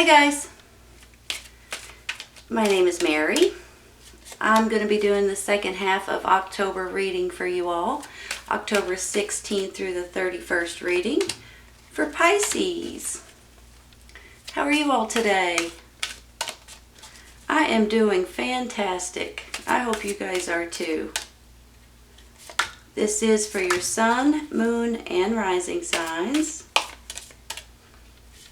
Hi guys, my name is Mary. I'm going to be doing the second half of October reading for you all. October 16th through the 31st reading for Pisces. How are you all today? I am doing fantastic. I hope you guys are too. This is for your sun, moon, and rising signs.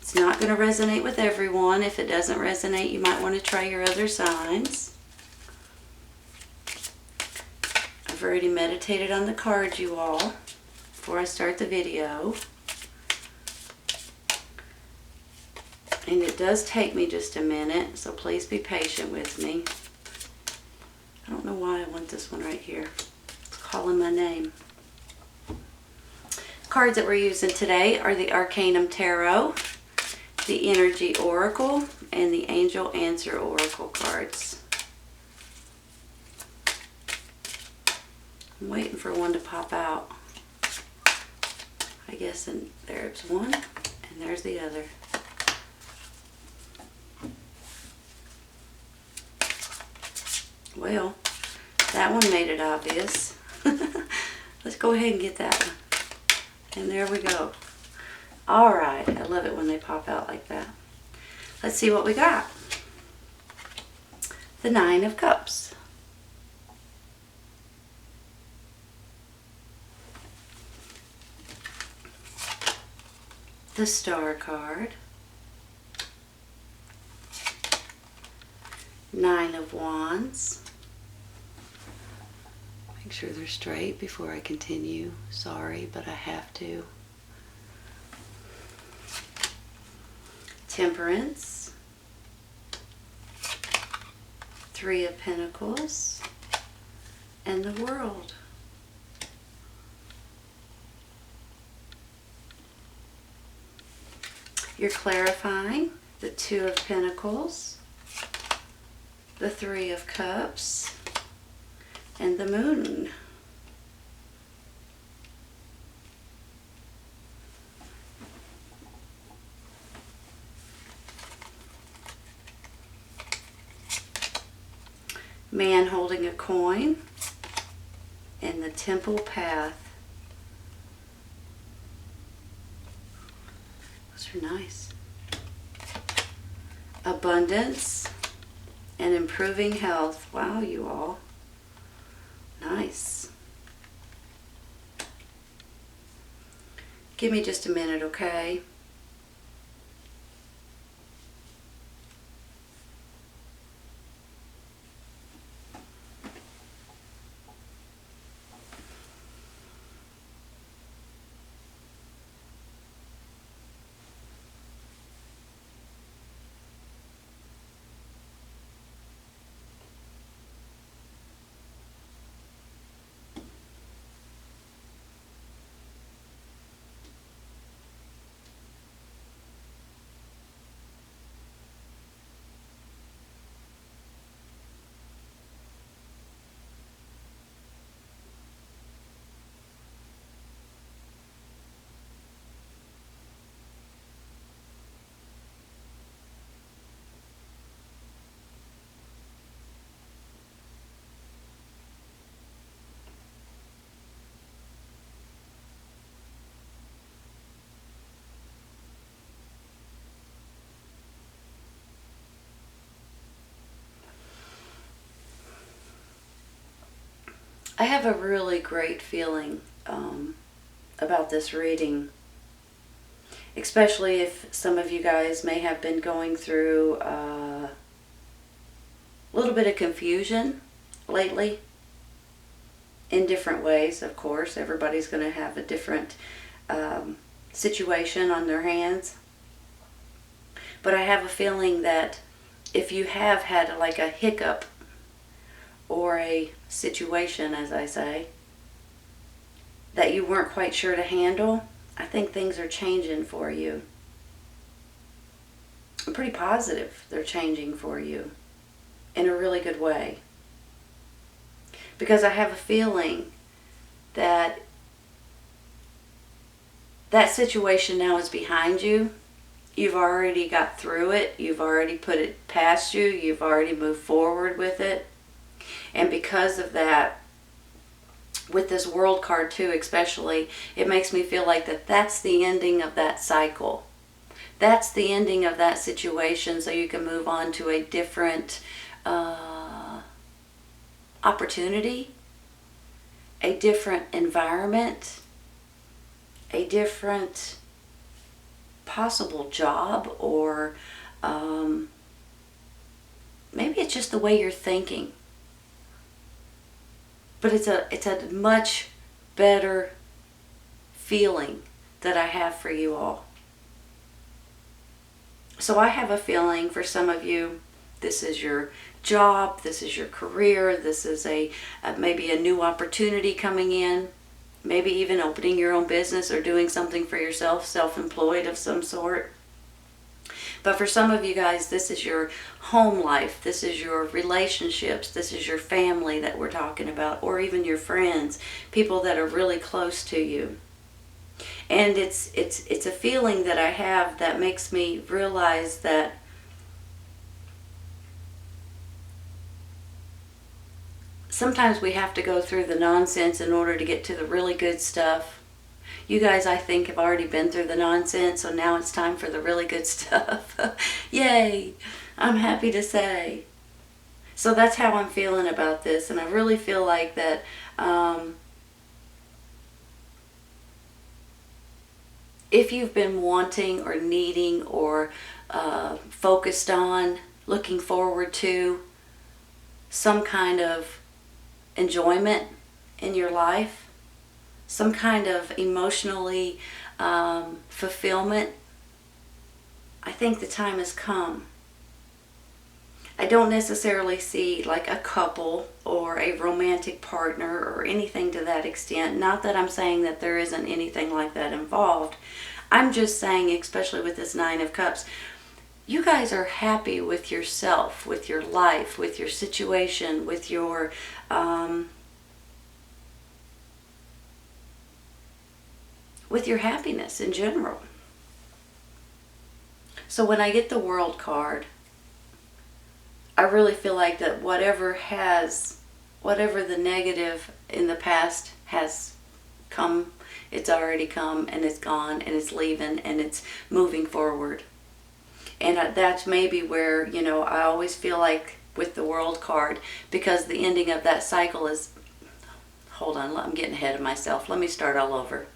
It's not going to resonate with everyone. If it doesn't resonate, you might want to try your other signs. I've already meditated on the cards, you all, before I start the video. And it does take me just a minute, so please be patient with me. I don't know why I want this one right here. It's calling my name. Cards that we're using today are the Arcanum Tarot, the Energy Oracle, and the Angel Answer Oracle cards. I'm waiting for one to pop out. I guess, and there's one, and there's the other. Well, that one made it obvious. Let's go ahead and get that one. And there we go. Alright, I love it when they pop out like that. Let's see what we got. The Nine of Cups. The Star card. Nine of Wands. Make sure they're straight before I continue. Sorry, but I have to. Temperance. Three of Pentacles. And the World. You're clarifying the Two of Pentacles, the Three of Cups, and the Moon. Man holding a coin, and the Temple Path. Those are nice. Abundance and improving health. Wow, you all. Nice. Give me just a minute, okay? I have a really great feeling about this reading, especially if some of you guys may have been going through a little bit of confusion lately in different ways. Of course, everybody's going to have a different situation on their hands. But I have a feeling that if you have had like a hiccup or a situation, as I say, that you weren't quite sure to handle, I think things are changing for you. I'm pretty positive they're changing for you in a really good way. Because I have a feeling that that situation now is behind you You've already got through it. You've already put it past you. You've already moved forward with it. And because of that, with this World card too especially, it makes me feel like that's the ending of that cycle. That's the ending of that situation, so you can move on to a different opportunity, a different environment, a different possible job, or maybe it's just the way you're thinking. But it's a much better feeling that I have for you all. So I have a feeling for some of you, this is your job, this is your career, this is maybe a new opportunity coming in, maybe even opening your own business or doing something for yourself, self-employed of some sort. But for some of you guys, this is your home life, this is your relationships, this is your family that we're talking about, or even your friends, people that are really close to you. And it's a feeling that I have that makes me realize that sometimes we have to go through the nonsense in order to get to the really good stuff. You guys, I think, have already been through the nonsense, so now it's time for the really good stuff. Yay! I'm happy to say. So that's how I'm feeling about this, and I really feel like that if you've been wanting or needing or focused on, looking forward to some kind of enjoyment in your life, some kind of emotionally fulfillment, I think the time has come. I don't necessarily see like a couple or a romantic partner or anything to that extent. Not that I'm saying that there isn't anything like that involved. I'm just saying, especially with this Nine of Cups, you guys are happy with yourself, with your life, with your situation, with your happiness in general. So when I get the World card, I really feel like that whatever the negative in the past has come, it's already come, and it's gone, and it's leaving, and it's moving forward. And that's maybe where, I always feel like with the World card, because the ending of that cycle is, hold on, I'm getting ahead of myself. Let me start all over.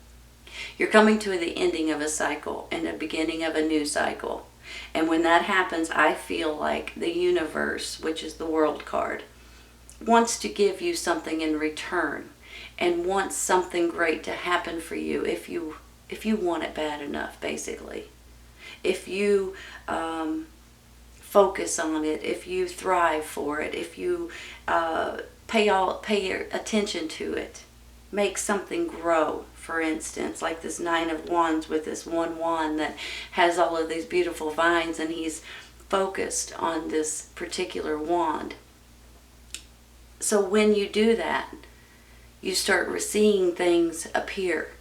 You're coming to the ending of a cycle and the beginning of a new cycle. And when that happens, I feel like the universe, which is the World card, wants to give you something in return and wants something great to happen for you if you want it bad enough, basically. If you focus on it, if you thrive for it, if you pay your attention to it, make something grow. For instance, like this Nine of Wands with this one wand that has all of these beautiful vines, and he's focused on this particular wand. So when you do that, you start seeing things appear.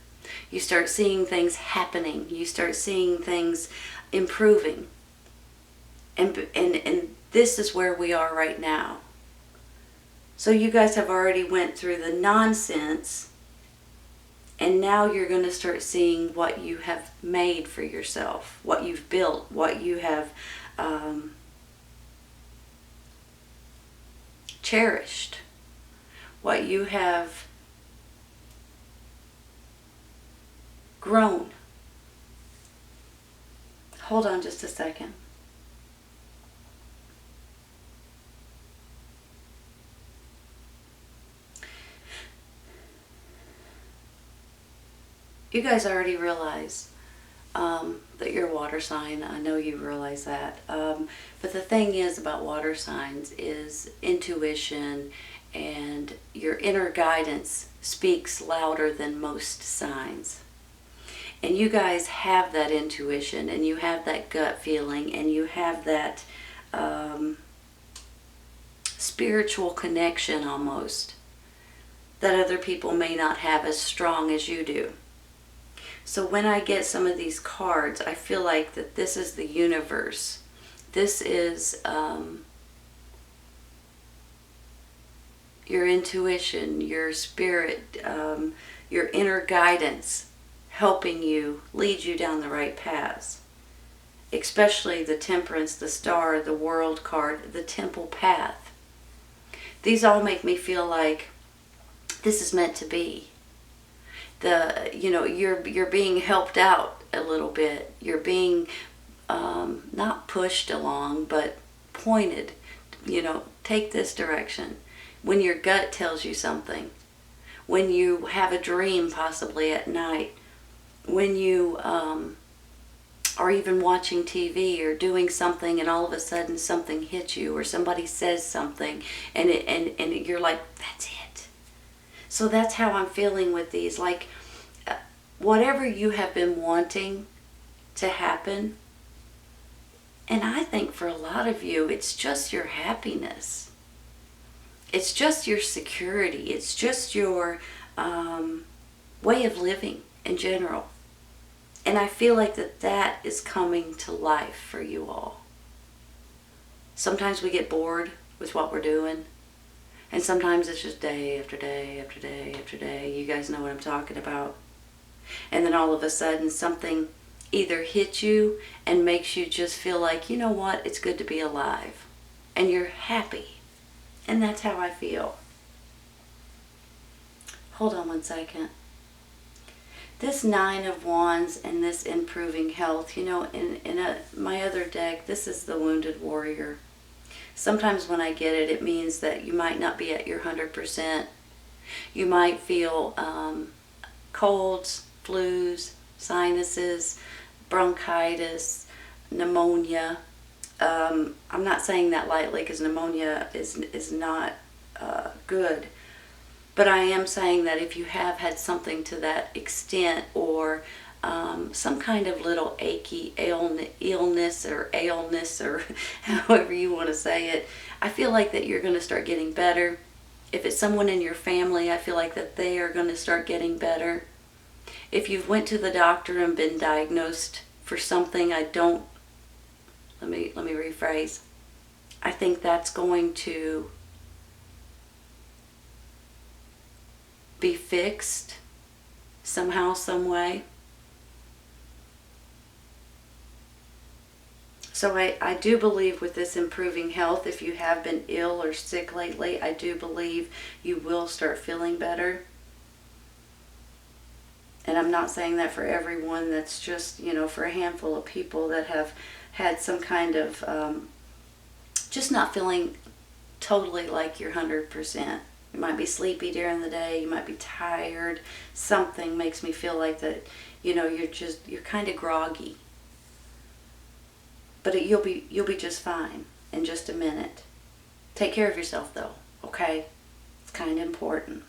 You start seeing things happening. You start seeing things improving. And this is where we are right now. So you guys have already went through the nonsense, and now you're going to start seeing what you have made for yourself, what you've built, what you have cherished, what you have grown. Hold on just a second. You guys already realize that you're a water sign. I know you realize that. But the thing is about water signs is intuition, and your inner guidance speaks louder than most signs. And you guys have that intuition, and you have that gut feeling, and you have that spiritual connection almost that other people may not have as strong as you do. So when I get some of these cards, I feel like that this is the universe. This is your intuition, your spirit, your inner guidance helping you, lead you down the right paths. Especially the Temperance, the Star, the World card, the Temple Path. These all make me feel like this is meant to be. You're being helped out a little bit. You're being not pushed along, but pointed. Take this direction. When your gut tells you something, when you have a dream possibly at night, when you are even watching TV or doing something and all of a sudden something hits you or somebody says something and you're like, that's it. So that's how I'm feeling with these. Like, whatever you have been wanting to happen, and I think for a lot of you, it's just your happiness. It's just your security. It's just your way of living in general. And I feel like that is coming to life for you all. Sometimes we get bored with what we're doing. And sometimes it's just day after day after day after day. You guys know what I'm talking about. And then all of a sudden something either hits you and makes you just feel like, you know what, it's good to be alive. And you're happy. And that's how I feel. Hold on one second. This Nine of Wands and this improving health, in my other deck, this is the Wounded Warrior. Sometimes when I get it, it means that you might not be at your 100%. You might feel colds, flus, sinuses, bronchitis, pneumonia. I'm not saying that lightly because pneumonia is not good. But I am saying that if you have had something to that extent, or some kind of little achy illness or however you want to say it, I feel like that you're going to start getting better. If it's someone in your family, I feel like that they are going to start getting better. If you've went to the doctor and been diagnosed for something, let me rephrase. I think that's going to be fixed somehow, some way. So I do believe with this improving health, if you have been ill or sick lately, I do believe you will start feeling better. And I'm not saying that for everyone. That's just, for a handful of people that have had some kind of just not feeling totally like you're 100%. You might be sleepy during the day. You might be tired. Something makes me feel like that, you're kind of groggy. But you'll be just fine in just a minute. Take care of yourself though, okay? It's kind of important.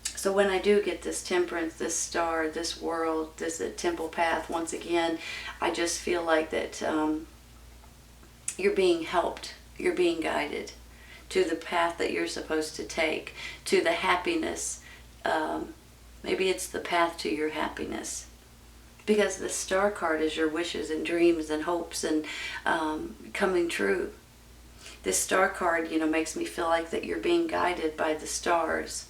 So when I do get this Temperance, this Star, this World, this Temple Path, once again, I just feel like that you're being helped. You're being guided to the path that you're supposed to take, to the happiness. Maybe it's the path to your happiness. Because the Star card is your wishes and dreams and hopes and coming true. This Star card, makes me feel like that you're being guided by the stars.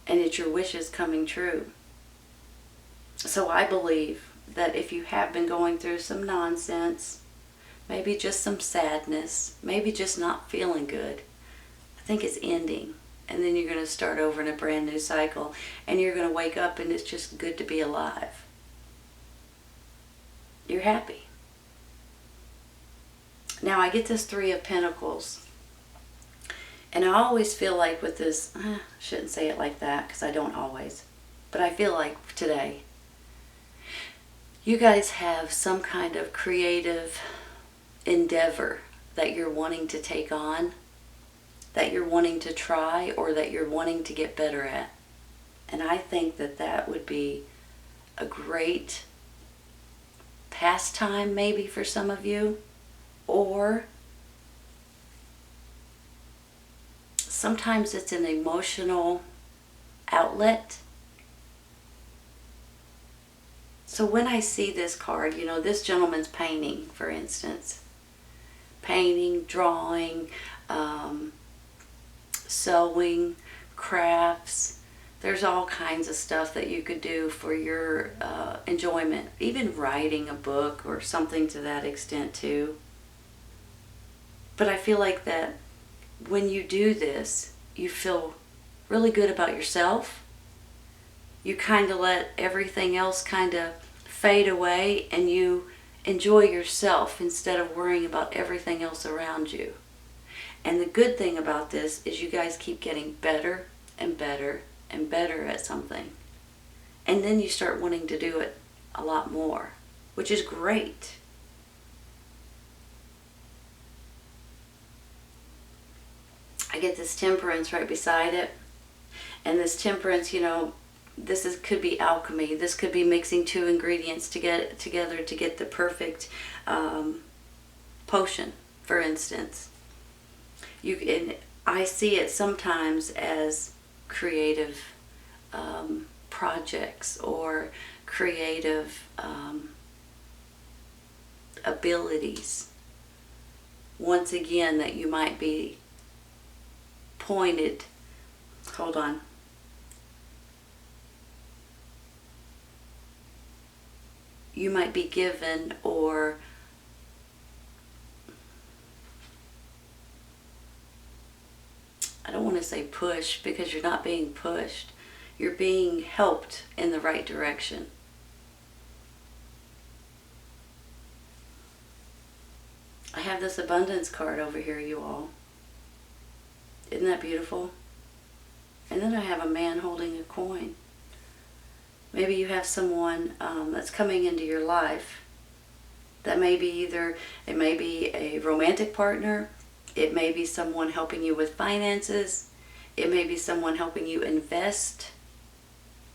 And it's your wishes coming true. So I believe that if you have been going through some nonsense, maybe just some sadness, maybe just not feeling good, I think it's ending. And then you're going to start over in a brand new cycle. And you're going to wake up and it's just good to be alive. You're happy. Now I get this Three of Pentacles. And I always feel like with this, I shouldn't say it like that because I don't always. But I feel like today, you guys have some kind of creative endeavor that you're wanting to take on, that you're wanting to try, or that you're wanting to get better at. And I think that that would be a great pastime maybe for some of you, or sometimes it's an emotional outlet So when I see this card, this gentleman's painting, for instance. Painting, drawing, sewing, crafts. There's all kinds of stuff that you could do for your enjoyment. Even writing a book or something to that extent too. But I feel like that when you do this, you feel really good about yourself. You kind of let everything else kind of fade away and you enjoy yourself instead of worrying about everything else around you. And the good thing about this is you guys keep getting better and better and better at something. And then you start wanting to do it a lot more, which is great. I get this temperance right beside it. And this temperance, could be alchemy. This could be mixing two ingredients together to get the perfect potion, for instance. I see it sometimes as creative projects or creative abilities. Once again, that you might be pointed. Hold on. You might be given, or I don't want to say push, because you're not being pushed. You're being helped in the right direction. I have this abundance card over here, you all. Isn't that beautiful? And then I have a man holding a coin. Maybe you have someone that's coming into your life that may be it may be a romantic partner, it may be someone helping you with finances, it may be someone helping you invest,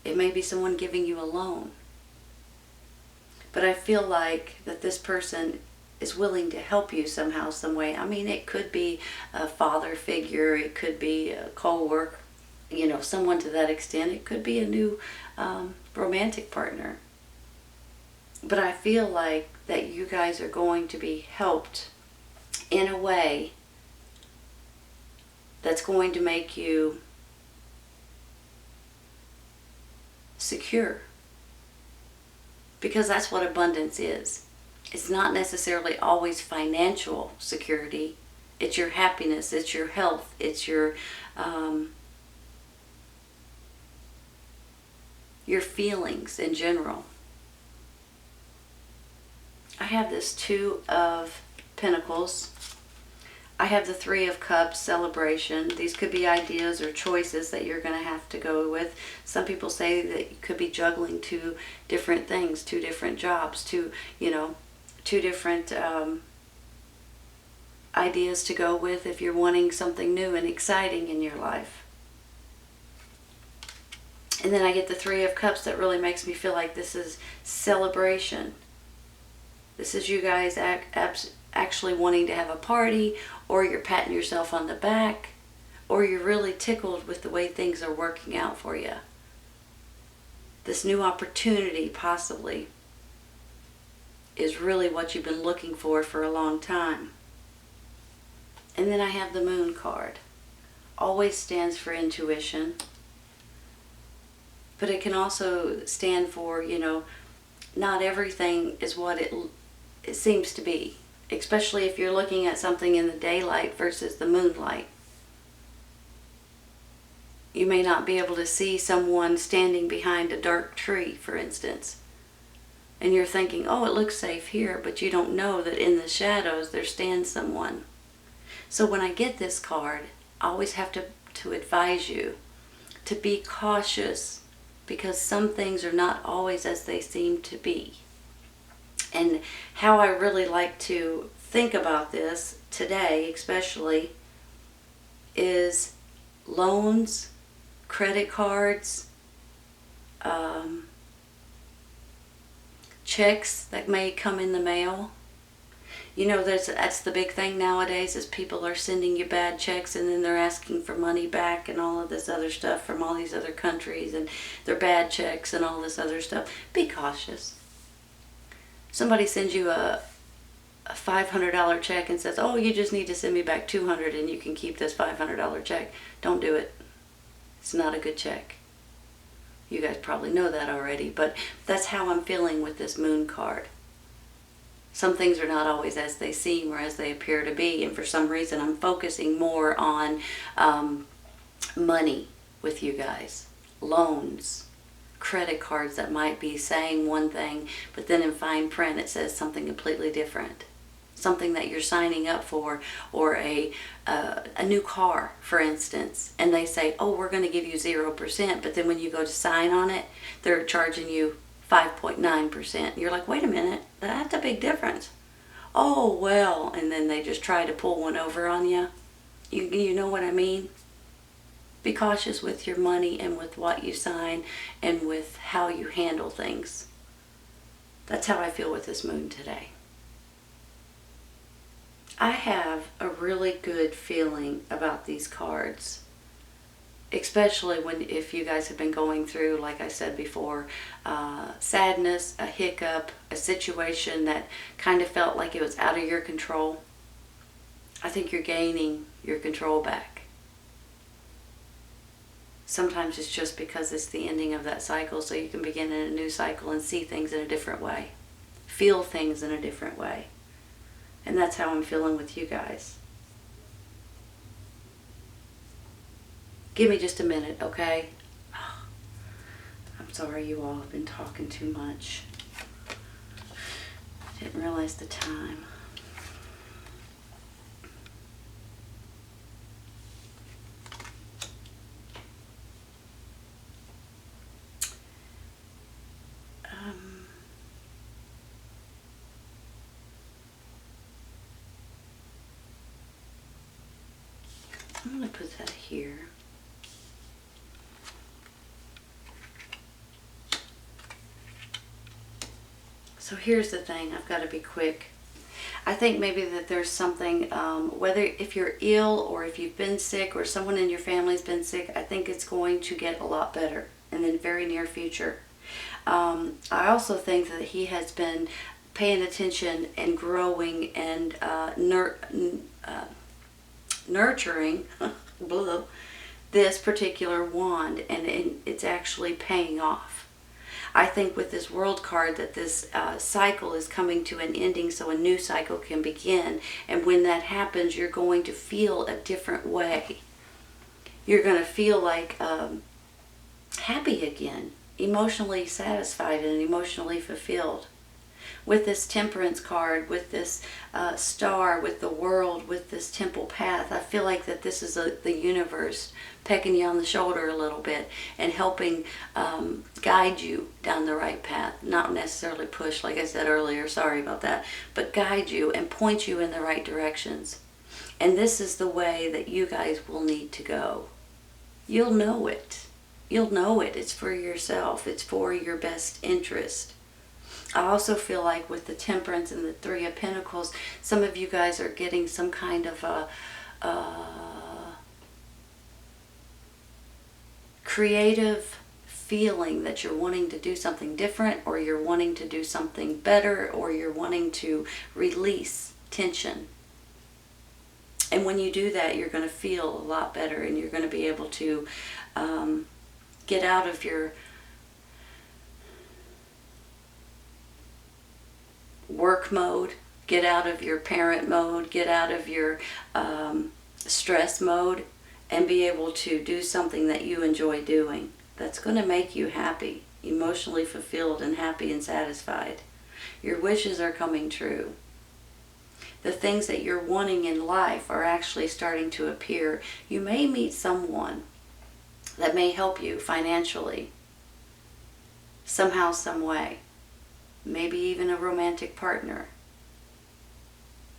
it may be someone giving you a loan. But I feel like that this person is willing to help you somehow, some way. I mean, it could be a father figure, it could be a co-worker, someone to that extent. It could be a new romantic partner. But I feel like that you guys are going to be helped in a way that's going to make you secure. Because that's what abundance is. It's not necessarily always financial security. It's your happiness, it's your health, it's your feelings in general. I have this Two of Pentacles. I have the Three of Cups, celebration. These could be ideas or choices that you're going to have to go with. Some people say that you could be juggling two different things, two different jobs, two different ideas to go with if you're wanting something new and exciting in your life. And then I get the Three of Cups that really makes me feel like this is celebration. This is you guys actually wanting to have a party, or you're patting yourself on the back, or you're really tickled with the way things are working out for you. This new opportunity possibly is really what you've been looking for a long time. And then I have the Moon card. Always stands for intuition. But it can also stand for, not everything is what it seems to be. Especially if you're looking at something in the daylight versus the moonlight. You may not be able to see someone standing behind a dark tree, for instance. And you're thinking, oh, it looks safe here, but you don't know that in the shadows there stands someone. So when I get this card, I always have to advise you to be cautious, because some things are not always as they seem to be. And how I really like to think about this today, especially, is loans, credit cards, checks that may come in the mail. That's the big thing nowadays, is people are sending you bad checks and then they're asking for money back and all of this other stuff from all these other countries, and they're bad checks and all this other stuff. Be cautious. Somebody sends you a $500 check and says, oh, you just need to send me back $200 and you can keep this $500 check. Don't do it. It's not a good check. You guys probably know that already, but that's how I'm feeling with this moon card. Some things are not always as they seem or as they appear to be, and for some reason I'm focusing more on money with you guys. Loans, credit cards that might be saying one thing, but then in fine print it says something completely different. Something that you're signing up for, or a new car, for instance, and they say, oh, we're going to give you 0%, but then when you go to sign on it, they're charging you 5.9%. You're like, wait a minute, that's a big difference. Oh, well, and then they just try to pull one over on you. You know what I mean? Be cautious with your money and with what you sign and with how you handle things. That's how I feel with this moon today. I have a really good feeling about these cards, especially if you guys have been going through, like I said before, sadness, a hiccup, a situation that kind of felt like it was out of your control. I think you're gaining your control back. Sometimes it's just because it's the ending of that cycle, so you can begin in a new cycle and see things in a different way, feel things in a different way. And that's how I'm feeling with you guys. Give me just a minute, okay? I'm sorry you all have been talking too much. Didn't realize the time. I'm going to put that here. So here's the thing, I've got to be quick. I think maybe that there's something, whether if you're ill or if you've been sick or someone in your family's been sick, I think it's going to get a lot better in the very near future. I also think that he has been paying attention and growing and nurturing this particular wand, and it's actually paying off. I think with this World card that this cycle is coming to an ending so a new cycle can begin, and when that happens you're going to feel a different way. You're going to feel like happy again, emotionally satisfied and emotionally fulfilled. With this Temperance card, with this star, with the world, with this temple path, I feel like that this is the universe pecking you on the shoulder a little bit and helping guide you down the right path. Not necessarily push, like I said earlier, sorry about that, but guide you and point you in the right directions. And this is the way that you guys will need to go. You'll know it. You'll know it. It's for yourself. It's for your best interest. I also feel like with the Temperance and the Three of Pentacles, some of you guys are getting some kind of a creative feeling that you're wanting to do something different, or you're wanting to do something better, or you're wanting to release tension. And when you do that, you're going to feel a lot better, and you're going to be able to get out of your work mode, get out of your parent mode, get out of your stress mode, and be able to do something that you enjoy doing that's going to make you happy, emotionally fulfilled and happy and satisfied. Your wishes are coming true. The things that you're wanting in life are actually starting to appear. You may meet someone that may help you financially, somehow, some way. Maybe even a romantic partner.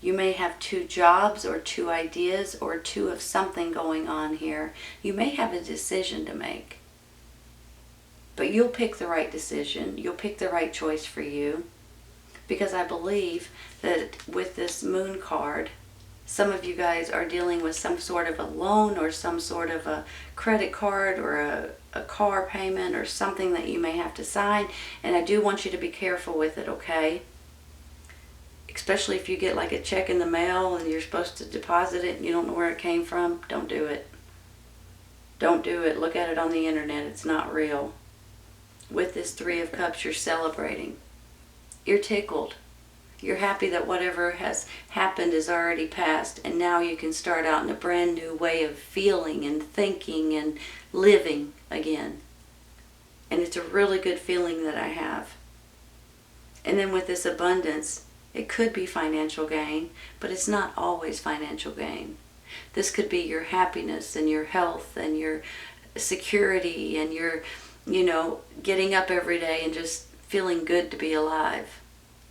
You may have two jobs or two ideas or two of something going on here. You may have a decision to make. But you'll pick the right decision. You'll pick the right choice for you. Because I believe that with this Moon card, some of you guys are dealing with some sort of a loan or some sort of a credit card or a car payment or something that you may have to sign. And I do want you to be careful with it, okay? especially if you get like a check in the mail and you're supposed to deposit it and you don't know where it came from. Don't do it. Don't do it. Look at it on the internet. It's not real. With this Three of Cups, you're celebrating. You're tickled. You're happy that whatever has happened is already past, and now you can start out in a brand new way of feeling and thinking and living again. And it's a really good feeling that I have. And then with this abundance, it could be financial gain, but it's not always financial gain. This could be your happiness and your health and your security and your, getting up every day and just feeling good to be alive.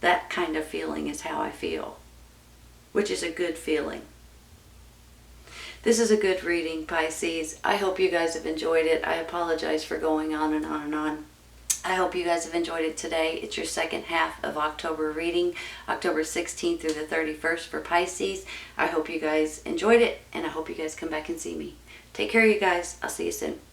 That kind of feeling is how I feel, which is a good feeling. This is a good reading, Pisces. I hope you guys have enjoyed it. I apologize for going on and on and on. I hope you guys have enjoyed it today. It's your second half of October reading, October 16th through the 31st for Pisces. I hope you guys enjoyed it, and I hope you guys come back and see me. Take care, you guys. I'll see you soon.